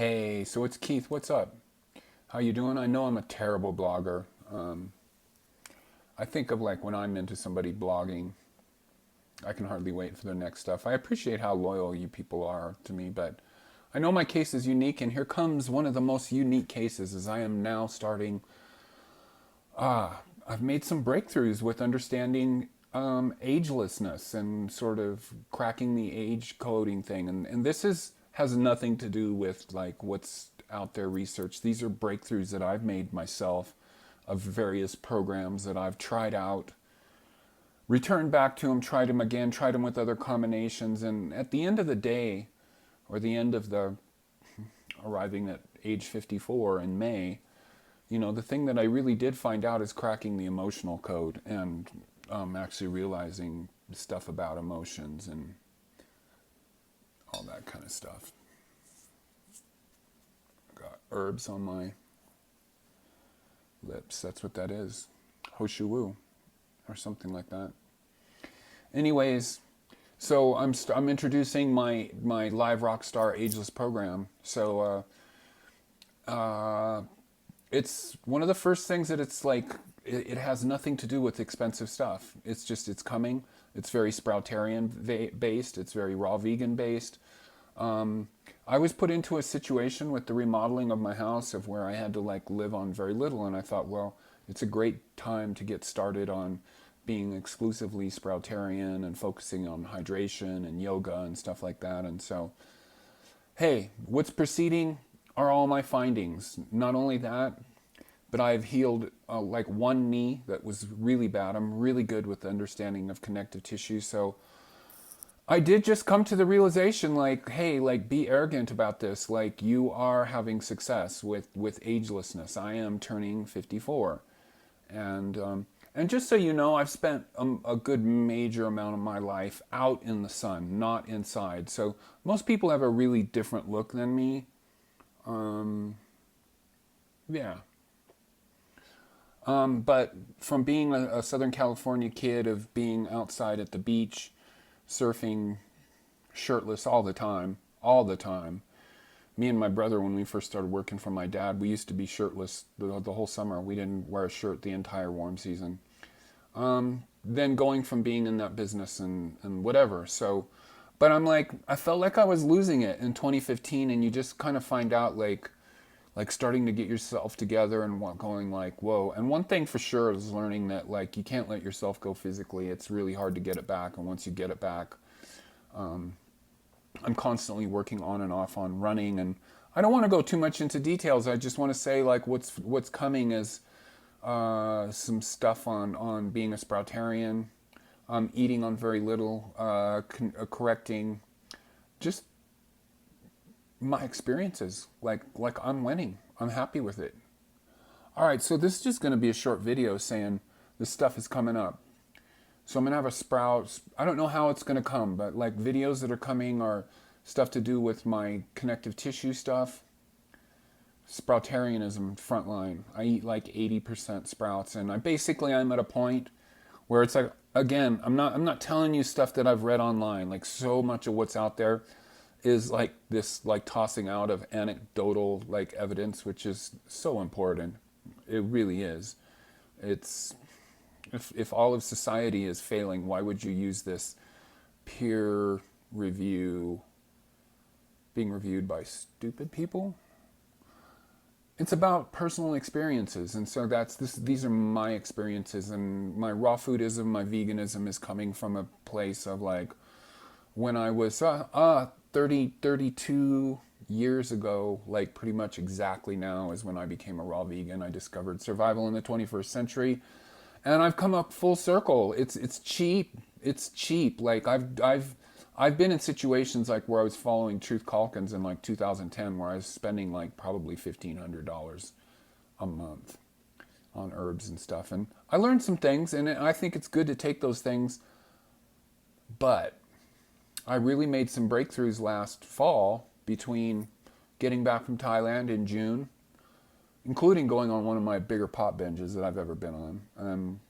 Hey, so it's Keith. What's up? How you doing? I know I'm a terrible blogger. I think of like when I'm into somebody blogging, I can hardly wait for their next stuff. I appreciate how loyal you people are to me, but I know my case is unique, and here comes one of the most unique cases as I am now starting. I've made some breakthroughs with understanding agelessness and sort of cracking the age coding thing. And this has nothing to do with like what's out there research. These are breakthroughs that I've made myself of various programs that I've tried out, returned back to them, tried them again, tried them with other combinations. And at the end of the day, or the end of the arriving at age 54 in May, the thing that I really did find out is cracking the emotional code and actually realizing stuff about emotions and all that kind of stuff. Got herbs on my lips. That's what that is. Hoshu Wu or something like that. Anyways, so I'm introducing my Liverawkstar Ageless program. So it's one of the first things that it's like it has nothing to do with expensive stuff. It's coming. It's very Sproutarian based. It's very raw vegan based. I was put into a situation with the remodeling of my house of where I had to like live on very little, and I thought, well, it's a great time to get started on being exclusively Sproutarian and focusing on hydration and yoga and stuff like that. And so, hey, what's preceding are all my findings. Not only that, but I've healed like one knee that was really bad. I'm really good with the understanding of connective tissue. So I did just come to the realization like, hey, like be arrogant about this. Like you are having success with agelessness. I am turning 54. And just so you know, I've spent a good major amount of my life out in the sun, not inside. So most people have a really different look than me. Yeah. But from being a Southern California kid, of being outside at the beach, surfing shirtless all the time. Me and my brother, when we first started working for my dad, we used to be shirtless the whole summer. We didn't wear a shirt the entire warm season. Then going from being in that business and whatever. So, but I'm like, I felt like I was losing it in 2015, and you just kind of find out like starting to get yourself together and going like, whoa. And one thing for sure is learning that like you can't let yourself go physically. It's really hard to get it back. And once you get it back, I'm constantly working on and off on running. And I don't want to go too much into details. I just want to say like what's coming is some stuff on being a Sproutarian, eating on very little, correcting just my experiences. Like I'm winning. I'm happy with it. All right, so this is just going to be a short video saying this stuff is coming up. So I'm going to have a sprout. I don't know how it's going to come, but like videos that are coming are stuff to do with my connective tissue stuff. Sproutarianism frontline. I eat like 80% sprouts, and I'm at a point where it's like, again, I'm not telling you stuff that I've read online. Like so much of what's out there is like this like tossing out of anecdotal like evidence, which is so important. It really is. It's if all of society is failing, why would you use this peer review being reviewed by stupid people? It's about personal experiences, and so these are my experiences, and my raw foodism, my veganism is coming from a place of like when I was 32 years ago, like pretty much exactly now is when I became a raw vegan. I discovered survival in the 21st century, and I've come up full circle. It's cheap. It's cheap. Like I've been in situations like where I was following Truth Calkins in like 2010, where I was spending like probably $1,500 a month on herbs and stuff, and I learned some things, and I think it's good to take those things, but I really made some breakthroughs last fall between getting back from Thailand in June, including going on one of my bigger pot binges that I've ever been on.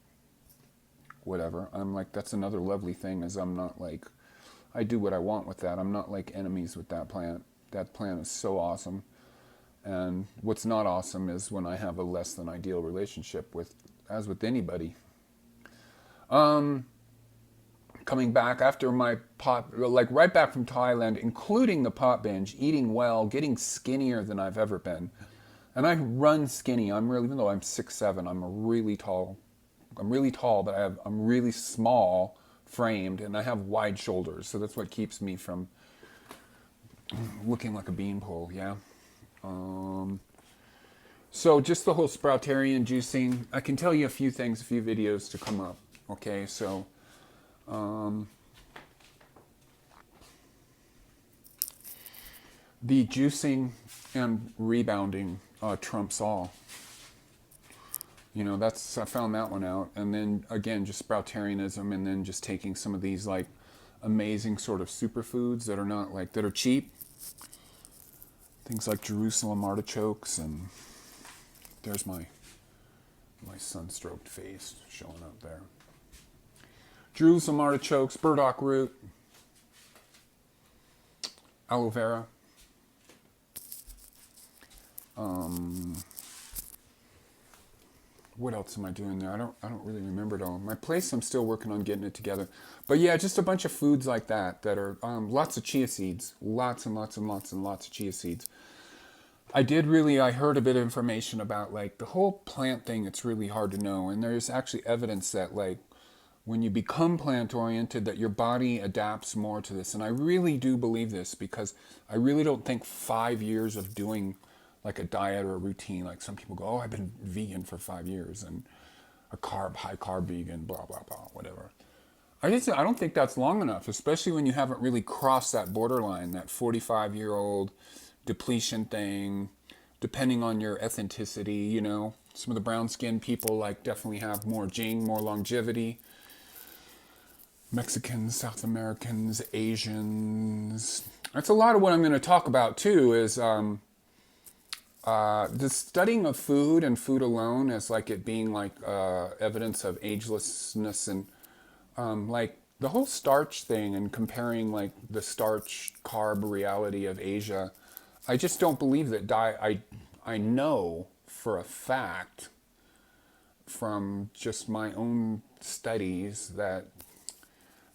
Whatever. I'm like, that's another lovely thing, is I'm not like, I do what I want with that. I'm not like enemies with that plant. That plant is so awesome. And what's not awesome is when I have a less than ideal relationship with, as with anybody. Coming back after my pot, like right back from Thailand, including the pot binge, eating well, getting skinnier than I've ever been. And I run skinny. I'm really, even though I'm 6'7", I'm really tall. I'm really tall, but I'm really small framed, and I have wide shoulders. So that's what keeps me from looking like a beanpole, yeah. So just the whole sproutarian juicing. I can tell you a few things, a few videos to come up. Okay, so the juicing and rebounding trumps all. You know, that's, I found that one out. And then again, just sproutarianism, and then just taking some of these like amazing sort of superfoods that are not like, that are cheap. Things like Jerusalem artichokes, and there's my sun-stroked face showing up there. Jerusalem artichokes, burdock root, aloe vera. What else am I doing there? I don't really remember it all. My place, I'm still working on getting it together. But yeah, just a bunch of foods like that are lots of chia seeds, lots and lots and lots and lots of chia seeds. I heard a bit of information about like the whole plant thing. It's really hard to know, and there's actually evidence that like when you become plant oriented, that your body adapts more to this. And I really do believe this, because I really don't think 5 years of doing like a diet or a routine, like some people go, oh, I've been vegan for 5 years and high carb vegan, blah, blah, blah, whatever. I don't think that's long enough, especially when you haven't really crossed that borderline, that 45-year-old depletion thing, depending on your ethnicity, you know. Some of the brown-skinned people like definitely have more jing, more longevity. Mexicans, South Americans, Asians. That's a lot of what I'm going to talk about too, is the studying of food and food alone as like it being like evidence of agelessness, and like the whole starch thing, and comparing like the starch carb reality of Asia. I just don't believe that I know for a fact from just my own studies that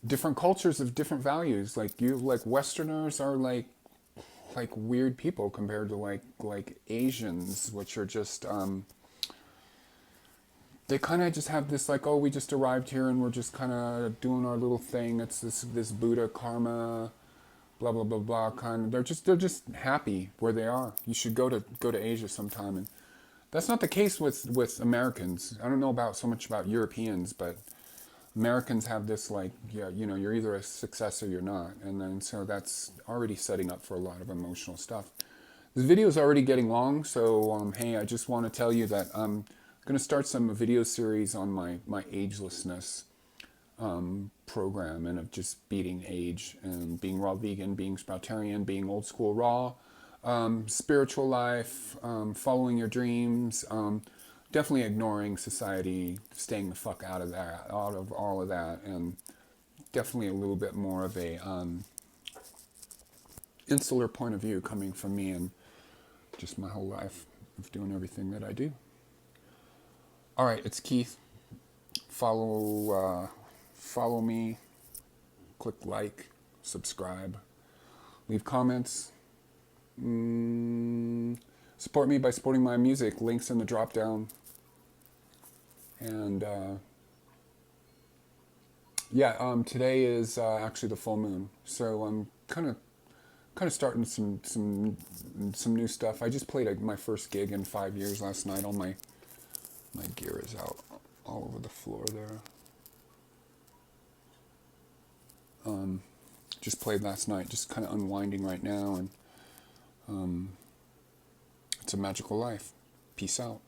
different cultures have different values. Like Westerners are like weird people compared to like Asians, which are just they kind of just have this like, oh, we just arrived here and we're just kind of doing our little thing. It's this Buddha karma, blah blah blah blah kind of. They're just happy where they are. You should go to Asia sometime, and that's not the case with Americans. I don't know so much about Europeans, but Americans have this like, yeah, you know, you're either a success or you're not. And then so that's already setting up for a lot of emotional stuff. This video is already getting long, so hey, I just want to tell you that I'm going to start some video series on my agelessness program, and of just beating age, and being raw vegan, being sproutarian, being old school raw, spiritual life, following your dreams, definitely ignoring society, staying the fuck out of all of that, and definitely a little bit more of a insular point of view coming from me, and just my whole life of doing everything that I do. All right, it's Keith. Follow me, click like, subscribe, leave comments. Support me by supporting my music. Links in the drop down. And yeah, today is actually the full moon, so I'm kind of starting some new stuff. I just played my first gig in 5 years last night. All my gear is out all over the floor there. Just played last night. Just kind of unwinding right now, and it's a magical life. Peace out.